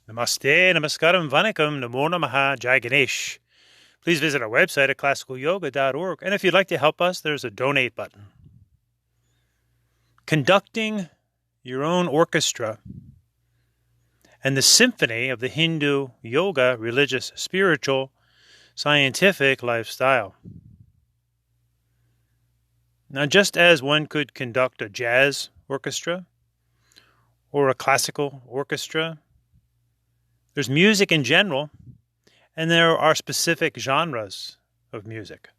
Namaste, Namaskaram, Vanakkam, Namo Namaha, Jai Ganesh. Please visit our website at classicalyoga.org. And if you'd like to help us, there's a donate button. Conducting your own orchestra and the symphony of the Hindu yoga, religious, spiritual, scientific lifestyle. Now, just as one could conduct a jazz orchestra or a classical orchestra, there's music in general, and there are specific genres of music.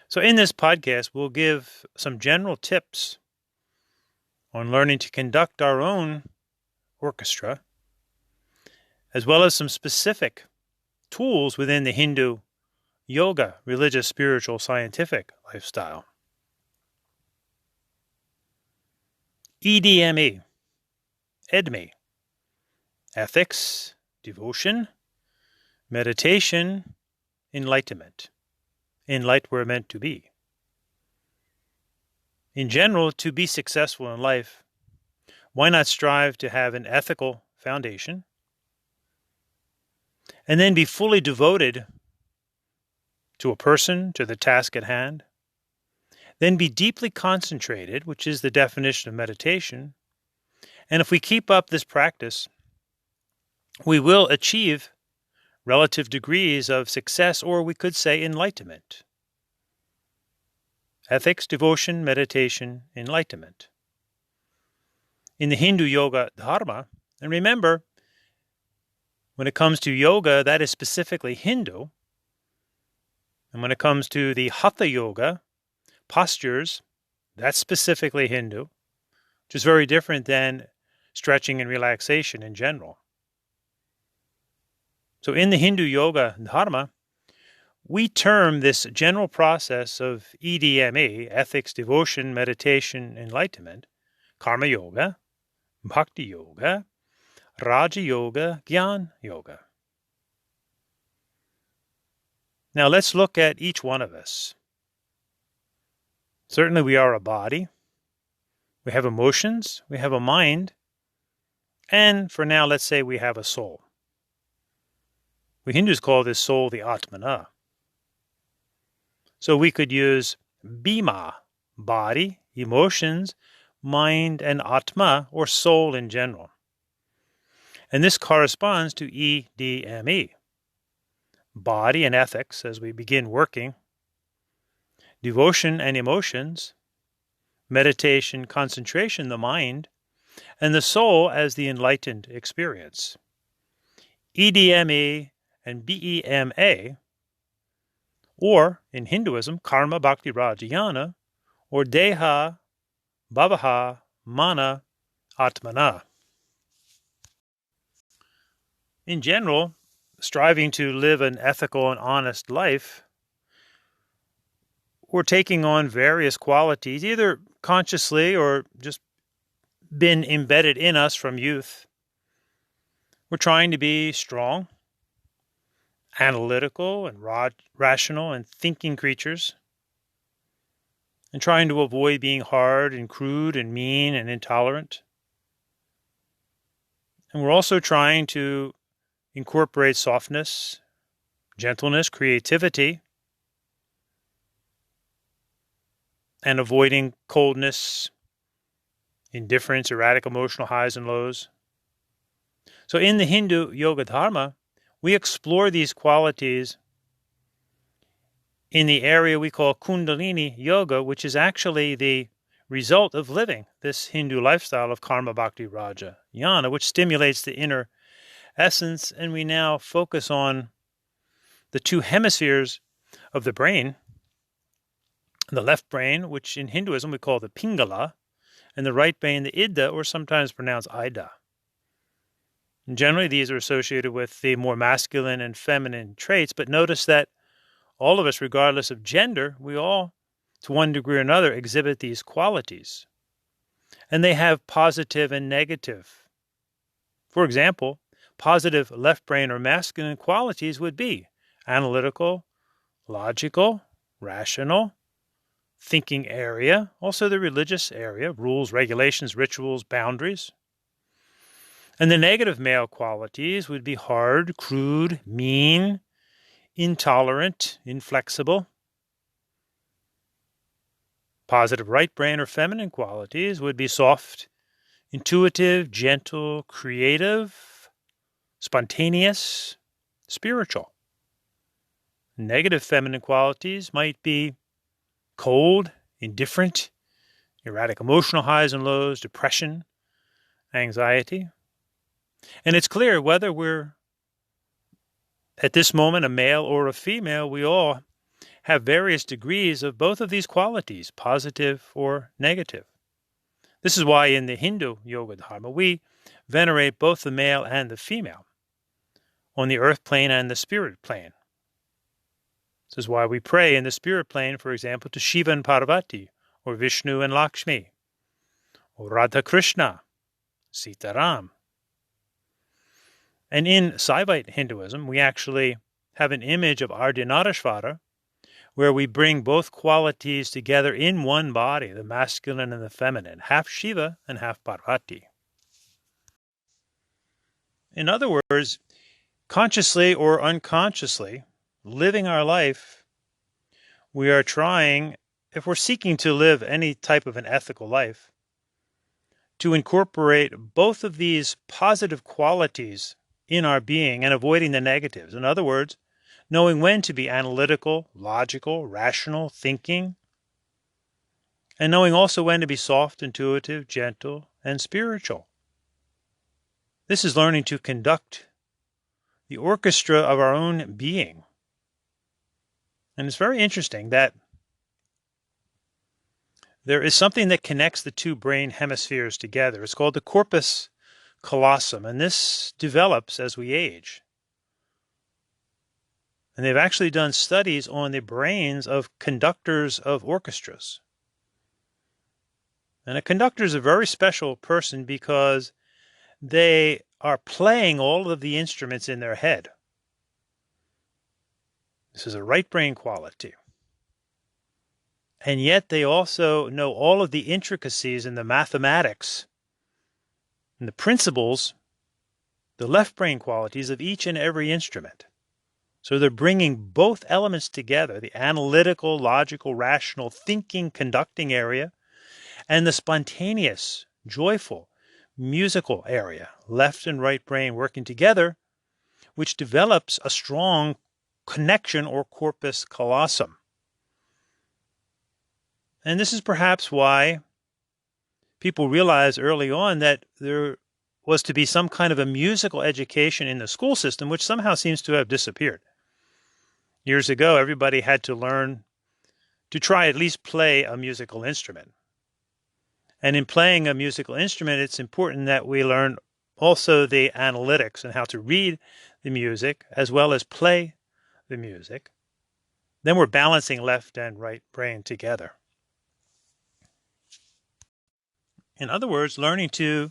So in this podcast, we'll give some general tips on learning to conduct our own orchestra, as well as some specific tools within the Hindu yoga, religious, spiritual, scientific lifestyle. EDME, EDME, ethics, devotion, meditation, enlightenment. Enlight we're meant to be. In general, to be successful in life, why not strive to have an ethical foundation and then be fully devoted to a person, to the task at hand, then be deeply concentrated, which is the definition of meditation. And if we keep up this practice, we will achieve relative degrees of success, or we could say enlightenment. Ethics, devotion, meditation, enlightenment. In the Hindu yoga dharma, and remember, when it comes to yoga, that is specifically Hindu. And when it comes to the hatha yoga, postures, that's specifically Hindu, which is very different than stretching and relaxation in general. So in the Hindu yoga dharma, we term this general process of EDME, ethics, devotion, meditation, enlightenment, karma yoga, bhakti yoga, raja yoga, jnana yoga. Now let's look at each one of us. Certainly we are a body, we have emotions, we have a mind, and for now let's say we have a soul. We Hindus call this soul the Atmana. So we could use Bhima, body, emotions, mind, and Atma, or soul in general. And this corresponds to EDME, body and ethics as we begin working, devotion and emotions, meditation, concentration, the mind, and the soul as the enlightened experience. EDME and BEMA, or in Hinduism, karma, bhakti, raja, jnana, or deha, bhavaha, mana, atmana. In general, striving to live an ethical and honest life, we're taking on various qualities, either consciously or just been embedded in us from youth. We're trying to be strong, analytical, and rational and thinking creatures, and trying to avoid being hard and crude and mean and intolerant. And we're also trying to incorporate softness, gentleness, creativity, and avoiding coldness, indifference, erratic emotional highs and lows. So in the Hindu yoga dharma, we explore these qualities in the area we call Kundalini Yoga, which is actually the result of living this Hindu lifestyle of karma, bhakti, raja, jnana, which stimulates the inner essence. And we now focus on the two hemispheres of the brain, the left brain, which in Hinduism we call the Pingala, and the right brain, the Ida, or sometimes pronounced Ida. And generally, these are associated with the more masculine and feminine traits, but notice that all of us, regardless of gender, we all, to one degree or another, exhibit these qualities. And they have positive and negative. For example, positive left brain or masculine qualities would be analytical, logical, rational, thinking area, also the religious area, rules, regulations, rituals, boundaries. And the negative male qualities would be hard, crude, mean, intolerant, inflexible. Positive right brain or feminine qualities would be soft, intuitive, gentle, creative, spontaneous, spiritual. Negative feminine qualities might be cold, indifferent, erratic emotional highs and lows, depression, anxiety. And it's clear whether we're at this moment a male or a female, we all have various degrees of both of these qualities, positive or negative. This is why in the Hindu Yoga Dharma, we venerate both the male and the female on the earth plane and the spirit plane. This is why we pray in the spirit plane, for example, to Shiva and Parvati, or Vishnu and Lakshmi, or Radha Krishna, Sitaram. And in Saivite Hinduism, we actually have an image of Ardhanarishvara, where we bring both qualities together in one body, the masculine and the feminine, half Shiva and half Parvati. In other words, consciously or unconsciously, living our life, we are trying, if we're seeking to live any type of an ethical life, to incorporate both of these positive qualities in our being and avoiding the negatives. In other words, knowing when to be analytical, logical, rational, thinking, and knowing also when to be soft, intuitive, gentle, and spiritual. This is learning to conduct the orchestra of our own being. And it's very interesting that there is something that connects the two brain hemispheres together. It's called the corpus callosum, and this develops as we age. And they've actually done studies on the brains of conductors of orchestras. And a conductor is a very special person because they are playing all of the instruments in their head. This is a right brain quality. And yet they also know all of the intricacies in the mathematics and the principles, the left brain qualities of each and every instrument. So they're bringing both elements together, the analytical, logical, rational, thinking, conducting area, and the spontaneous, joyful, musical area, left and right brain working together, which develops a strong connection or corpus callosum. And this is perhaps why people realized early on that there was to be some kind of a musical education in the school system, which somehow seems to have disappeared. Years ago, everybody had to learn to try at least play a musical instrument. And in playing a musical instrument, it's important that we learn also the analytics and how to read the music as well as play the music. Then we're balancing left and right brain together. In other words, learning to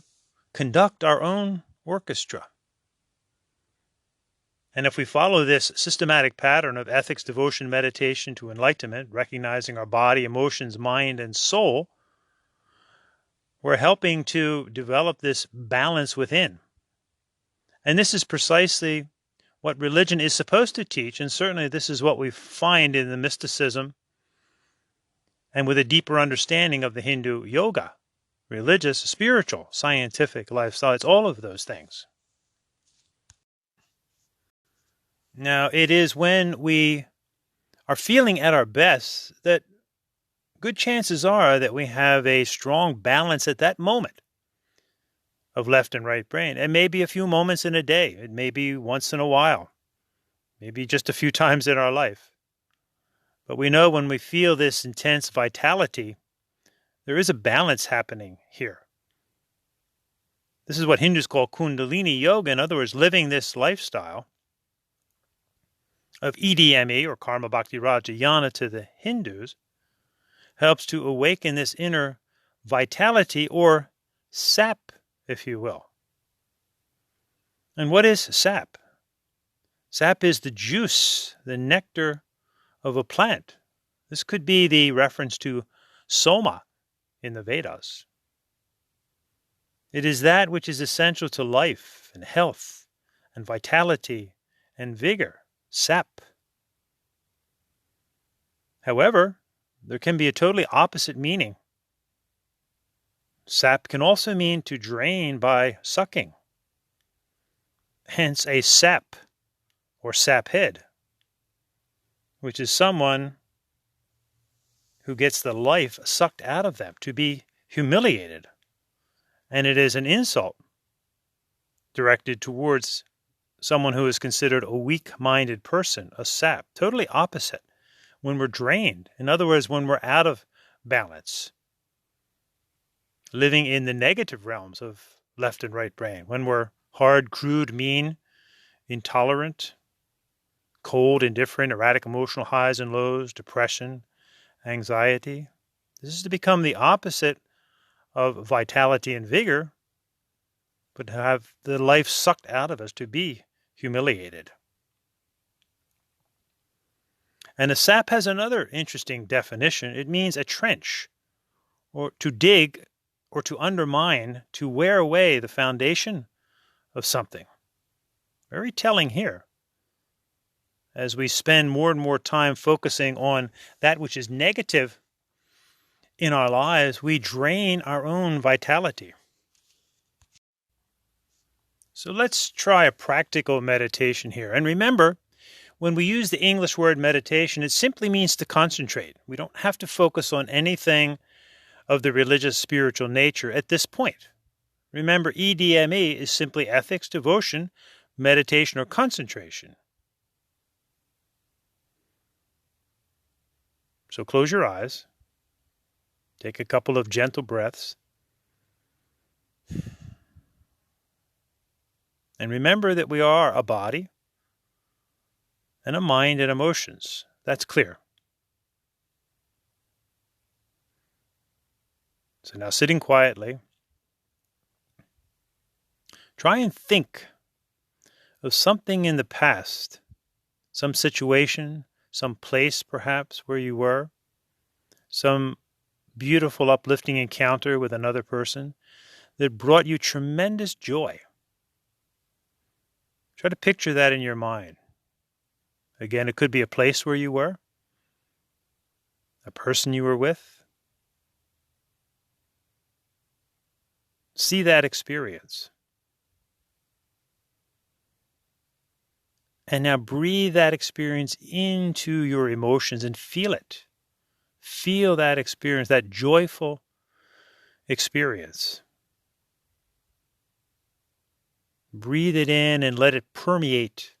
conduct our own orchestra. And if we follow this systematic pattern of ethics, devotion, meditation to enlightenment, recognizing our body, emotions, mind, and soul, we're helping to develop this balance within. And this is precisely what religion is supposed to teach, and certainly this is what we find in the mysticism and with a deeper understanding of the Hindu yoga, religious, spiritual, scientific lifestyle. It's all of those things. Now, it is when we are feeling at our best that good chances are that we have a strong balance at that moment of left and right brain. It may be a few moments in a day. It may be once in a while. Maybe just a few times in our life. But we know when we feel this intense vitality, there is a balance happening here. This is what Hindus call Kundalini Yoga. In other words, living this lifestyle of EDME, or Karma Bhakti Raja Jnana to the Hindus, helps to awaken this inner vitality, or sap, if you will. And what is sap? Sap is the juice, the nectar of a plant. This could be the reference to soma in the Vedas. It is that which is essential to life and health and vitality and vigor, sap. However, there can be a totally opposite meaning. Sap can also mean to drain by sucking. Hence a sap or sap head, which is someone who gets the life sucked out of them, to be humiliated. And it is an insult directed towards someone who is considered a weak-minded person, a sap. Totally opposite. When we're drained, in other words, when we're out of balance, living in the negative realms of left and right brain, when we're hard, crude, mean, intolerant, cold, indifferent, erratic emotional highs and lows, depression, anxiety. This is to become the opposite of vitality and vigor, but to have the life sucked out of us, to be humiliated. And a sap has another interesting definition. It means a trench, or to dig, or to undermine, to wear away the foundation of something. Very telling here. As we spend more and more time focusing on that which is negative in our lives, we drain our own vitality. So let's try a practical meditation here. And remember, when we use the English word meditation, it simply means to concentrate. We don't have to focus on anything of the religious spiritual nature at this point. Remember, EDME is simply ethics, devotion, meditation, or concentration. So close your eyes. Take a couple of gentle breaths. And remember that we are a body and a mind and emotions. That's clear. So now sitting quietly, try and think of something in the past, some situation, some place perhaps where you were, some beautiful uplifting encounter with another person that brought you tremendous joy. Try to picture that in your mind. Again, it could be a place where you were, a person you were with. See that experience. And now breathe that experience into your emotions and feel it. Feel that experience, that joyful experience. Breathe it in and let it permeate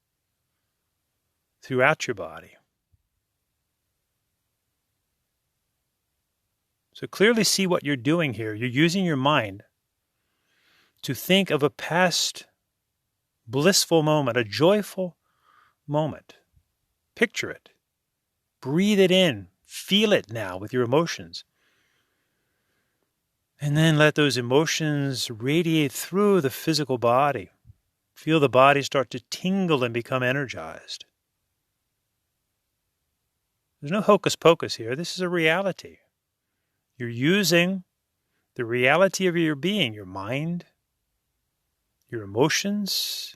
throughout your body. So clearly see what you're doing here. You're using your mind to think of a past blissful moment, a joyful moment. Picture it. Breathe it in. Feel it now with your emotions. And then let those emotions radiate through the physical body. Feel the body start to tingle and become energized. There's no hocus pocus here. This is a reality. You're using the reality of your being, your mind, your emotions,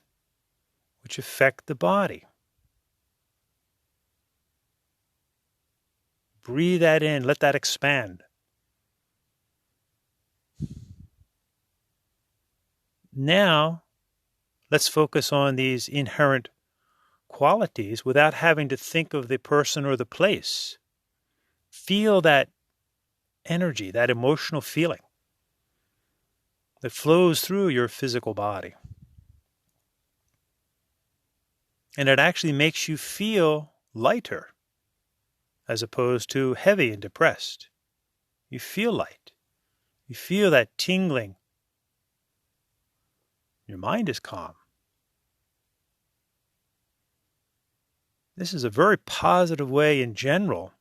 which affect the body. Breathe that in. Let that expand. Now, let's focus on these inherent qualities without having to think of the person or the place. Feel that energy, that emotional feeling that flows through your physical body. And it actually makes you feel lighter as opposed to heavy and depressed. You feel light. You feel that tingling. Your mind is calm. This is a very positive way in general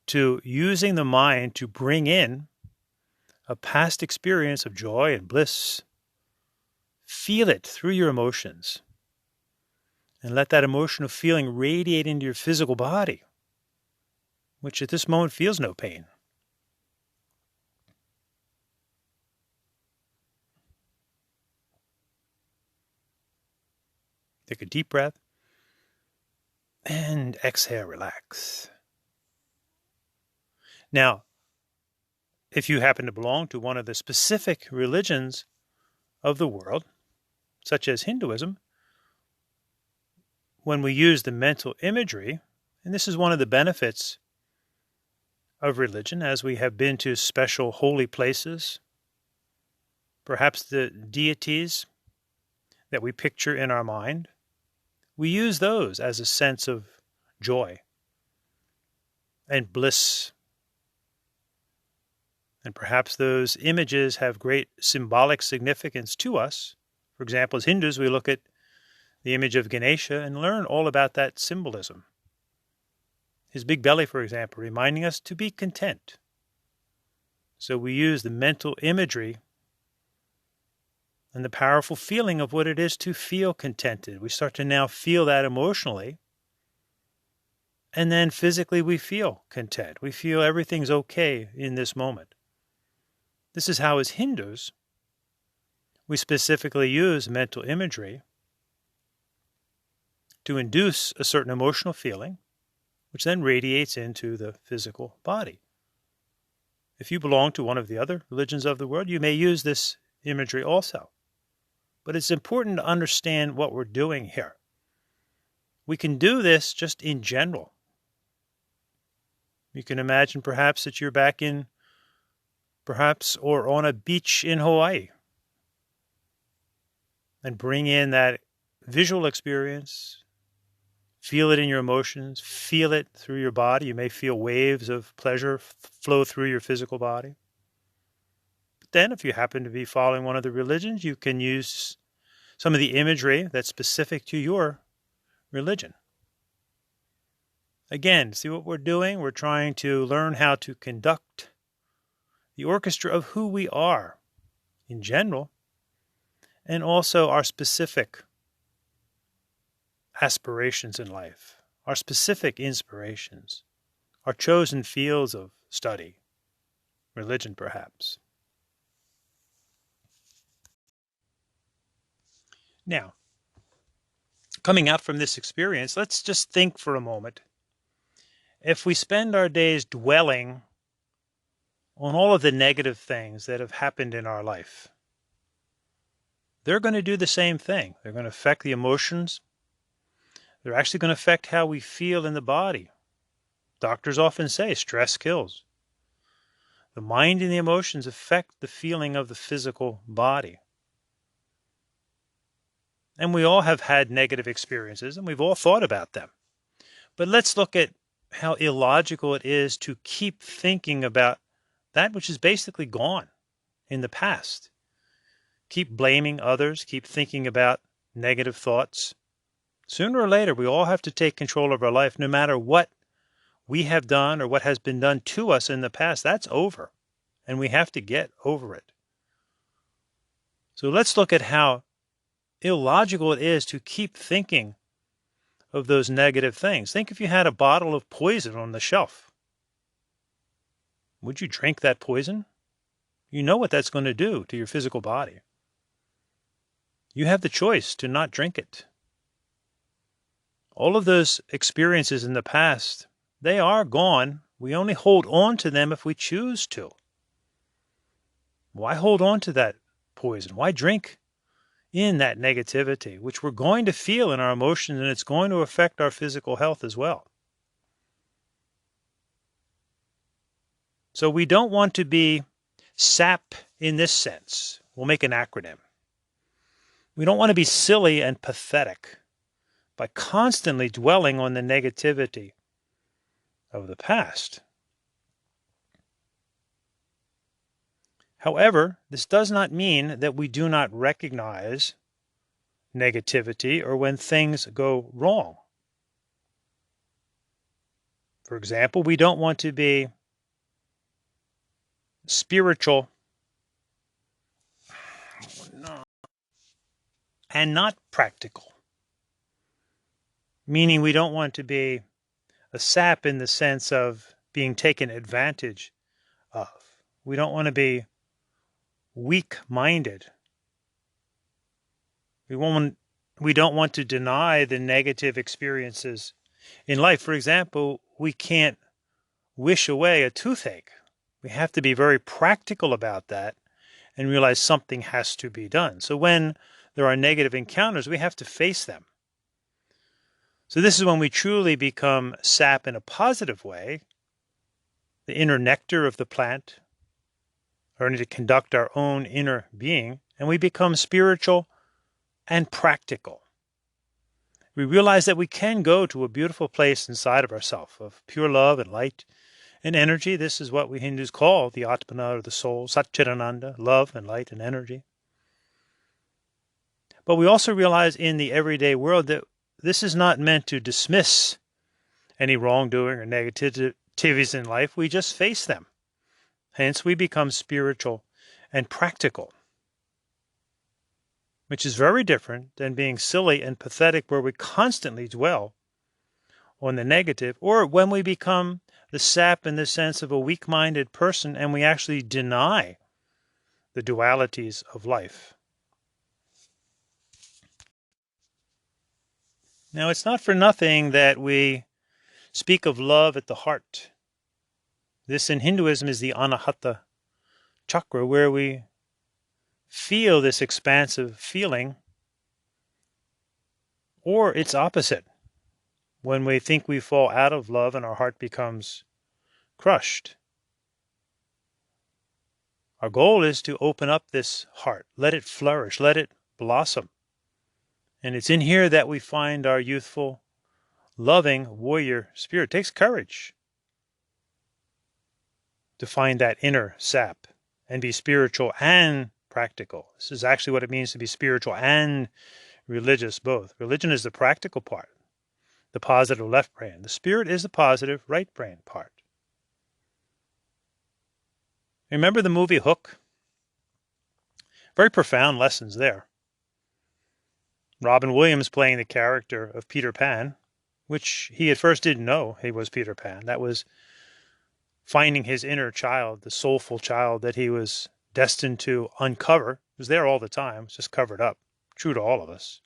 to using the mind to bring in a past experience of joy and bliss. Feel it through your emotions and let that emotional feeling radiate into your physical body, which at this moment feels no pain. Take a deep breath and exhale, relax. Now, if you happen to belong to one of the specific religions of the world, such as Hinduism, when we use the mental imagery, and this is one of the benefits of religion, as we have been to special holy places, perhaps the deities that we picture in our mind, we use those as a sense of joy and bliss. And perhaps those images have great symbolic significance to us. For example, as Hindus, we look at the image of Ganesha and learn all about that symbolism. His big belly, for example, reminding us to be content. So we use the mental imagery and the powerful feeling of what it is to feel contented. We start to now feel that emotionally. And then physically we feel content. We feel everything's okay in this moment. This is how, as Hindus, we specifically use mental imagery to induce a certain emotional feeling, which then radiates into the physical body. If you belong to one of the other religions of the world, you may use this imagery also. But it's important to understand what we're doing here. We can do this just in general. You can imagine perhaps that you're back in, perhaps, or on a beach in Hawaii, and bring in that visual experience. Feel it in your emotions. Feel it through your body. You may feel waves of pleasure flow through your physical body. But then, if you happen to be following one of the religions, you can use some of the imagery that's specific to your religion. Again, see what we're doing? We're trying to learn how to conduct the orchestra of who we are in general, and also our specific aspirations in life, our specific inspirations, our chosen fields of study, religion perhaps. Now, coming out from this experience, let's just think for a moment. If we spend our days dwelling on all of the negative things that have happened in our life, they're going to do the same thing. They're going to affect the emotions. They're actually going to affect how we feel in the body. Doctors often say stress kills. The mind and the emotions affect the feeling of the physical body. And we all have had negative experiences, and we've all thought about them. But let's look at how illogical it is to keep thinking about that which is basically gone in the past. Keep blaming others, keep thinking about negative thoughts. Sooner or later, we all have to take control of our life, no matter what we have done or what has been done to us in the past. That's over, and we have to get over it. So let's look at how illogical it is to keep thinking of those negative things. Think if you had a bottle of poison on the shelf. Would you drink that poison? You know what that's going to do to your physical body. You have the choice to not drink it. All of those experiences in the past, they are gone. We only hold on to them if we choose to. Why hold on to that poison? Why drink in that negativity, which we're going to feel in our emotions, and it's going to affect our physical health as well? So we don't want to be SAP in this sense. We'll make an acronym. We don't want to be silly and pathetic by constantly dwelling on the negativity of the past. However, this does not mean that we do not recognize negativity or when things go wrong. For example, we don't want to be spiritual and not practical. Meaning we don't want to be a sap in the sense of being taken advantage of. We don't want to be weak-minded. We We don't want to deny the negative experiences in life. For example, we can't wish away a toothache. We have to be very practical about that and realize something has to be done. So when there are negative encounters, we have to face them. So this is when we truly become sap in a positive way, the inner nectar of the plant, learning to conduct our own inner being, and we become spiritual and practical. We realize that we can go to a beautiful place inside of ourselves of pure love and light and energy. This is what we Hindus call the Atmana, or the soul, Satchitananda, love and light and energy. But we also realize in the everyday world that this is not meant to dismiss any wrongdoing or negativities in life. We just face them. Hence, we become spiritual and practical, which is very different than being silly and pathetic, where we constantly dwell on the negative, or when we become the sap in the sense of a weak-minded person and we actually deny the dualities of life. Now, it's not for nothing that we speak of love at the heart. This in Hinduism is the Anahata chakra, where we feel this expansive feeling, or its opposite, when we think we fall out of love and our heart becomes crushed. Our goal is to open up this heart, let it flourish, let it blossom. And it's in here that we find our youthful, loving warrior spirit. It takes courage to find that inner sap and be spiritual and practical. This is actually what it means to be spiritual and religious both. Religion is the practical part, the positive left brain. The spirit is the positive right brain part. Remember the movie Hook? Very profound lessons there. Robin Williams playing the character of Peter Pan, which he at first didn't know he was Peter Pan. That was finding his inner child, the soulful child that he was destined to uncover. It was there all the time, it was just covered up, true to all of us.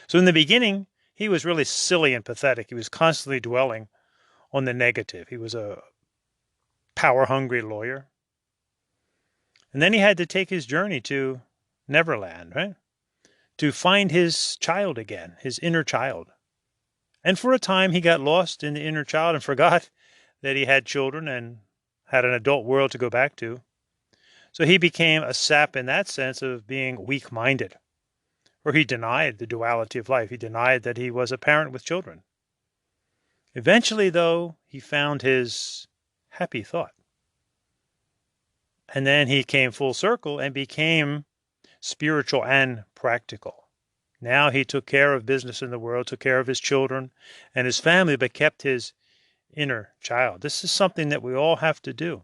So in the beginning, he was really silly and pathetic. He was constantly dwelling on the negative. He was a power-hungry lawyer. And then he had to take his journey to Neverland, right? To find his child again, his inner child. And for a time, he got lost in the inner child and forgot that he had children and had an adult world to go back to. So he became a sap in that sense of being weak-minded, or he denied the duality of life. He denied that he was a parent with children. Eventually, though, he found his happy thought. And then he came full circle and became spiritual and practical. Now he took care of business in the world, took care of his children and his family, but kept his inner child. This is something that we all have to do.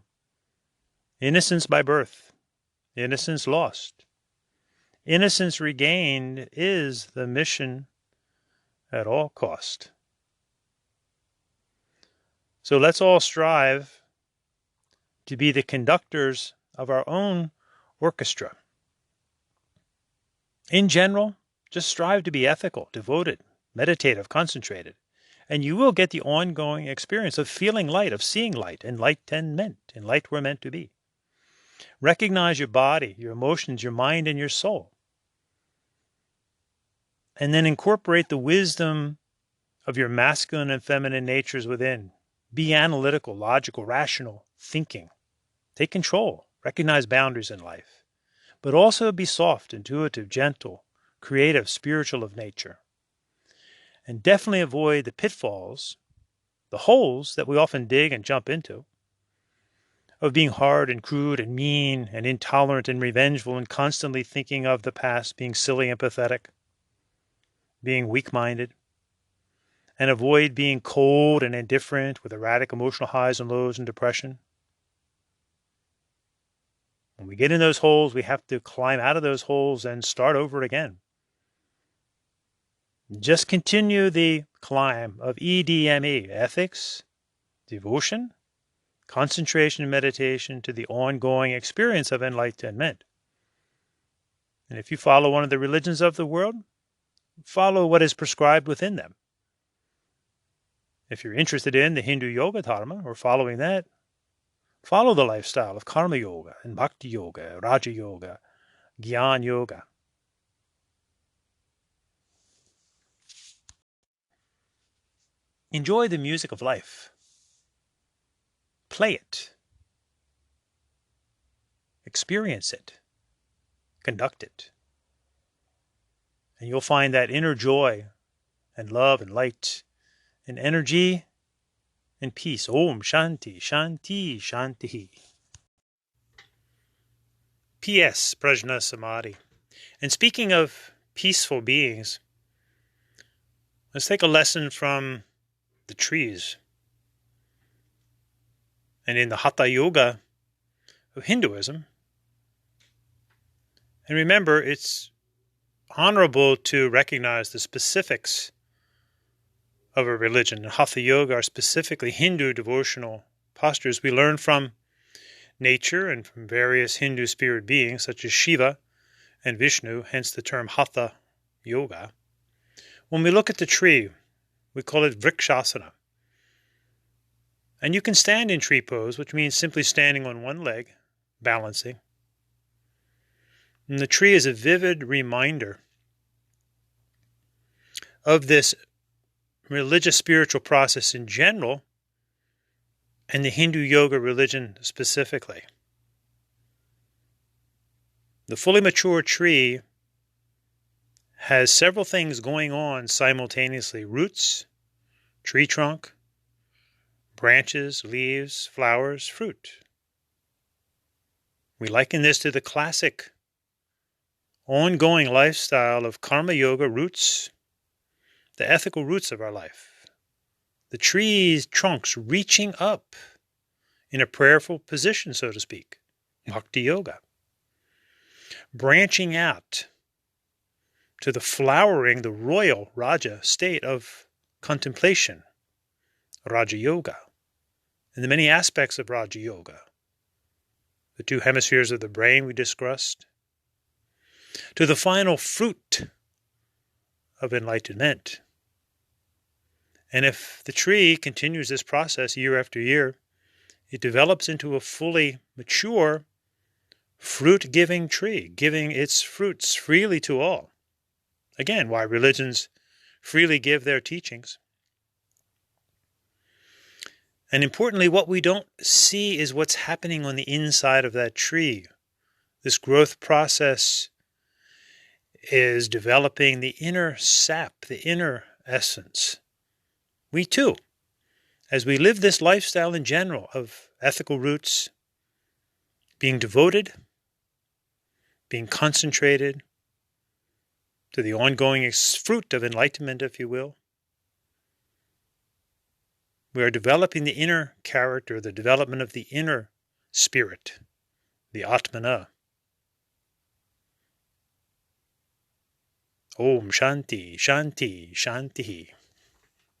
Innocence by birth, innocence lost. Innocence regained is the mission at all cost. So let's all strive to be the conductors of our own orchestra. In general, just strive to be ethical, devoted, meditative, concentrated, and you will get the ongoing experience of feeling light, of seeing light, and light we're meant to be. Recognize your body, your emotions, your mind, and your soul. And then incorporate the wisdom of your masculine and feminine natures within. Be analytical, logical, rational, thinking. Take control. Recognize boundaries in life. But also be soft, intuitive, gentle, creative, spiritual of nature. And definitely avoid the pitfalls, the holes that we often dig and jump into, of being hard and crude and mean and intolerant and revengeful and constantly thinking of the past, being silly and pathetic, being weak-minded. And avoid being cold and indifferent with erratic emotional highs and lows and depression. When we get in those holes, we have to climb out of those holes and start over again. Just continue the climb of EDME, ethics, devotion, concentration and meditation, to the ongoing experience of enlightenment. And if you follow one of the religions of the world, follow what is prescribed within them. If you're interested in the Hindu Yoga Dharma or following that, follow the lifestyle of Karma Yoga and Bhakti Yoga, Raja Yoga, Gyan Yoga. Enjoy the music of life. Play it. Experience it. Conduct it. And you'll find that inner joy and love and light and energy and peace. Om Shanti, Shanti, Shanti. P.S. Prajna Samadhi. And speaking of peaceful beings, let's take a lesson from the trees. And in the Hatha Yoga of Hinduism, and remember, it's honorable to recognize the specifics of a religion. In Hatha Yoga are specifically Hindu devotional postures we learn from nature and from various Hindu spirit beings such as Shiva and Vishnu, hence the term Hatha Yoga. When we look at the tree, we call it Vrikshasana. And you can stand in tree pose, which means simply standing on one leg, balancing. And the tree is a vivid reminder of this religious spiritual process in general and the Hindu yoga religion specifically. The fully mature tree has several things going on simultaneously: roots, tree trunk, branches, leaves, flowers, fruit. We liken this to the classic ongoing lifestyle of karma yoga roots, the ethical roots of our life. The tree's trunks reaching up in a prayerful position, so to speak, Bhakti Yoga. Branching out to the flowering, the royal Raja state of contemplation, Raja Yoga, and the many aspects of Raja Yoga. The two hemispheres of the brain we discussed, to the final fruit of enlightenment. And if the tree continues this process year after year, it develops into a fully mature, fruit-giving tree, giving its fruits freely to all. Again, why religions freely give their teachings. And importantly, what we don't see is what's happening on the inside of that tree. This growth process is developing the inner sap, the inner essence. We too, as we live this lifestyle in general of ethical roots, being devoted, being concentrated to the ongoing fruit of enlightenment, if you will, we are developing the inner character, the development of the inner spirit, the Atmana. Om Shanti, Shanti, Shanti.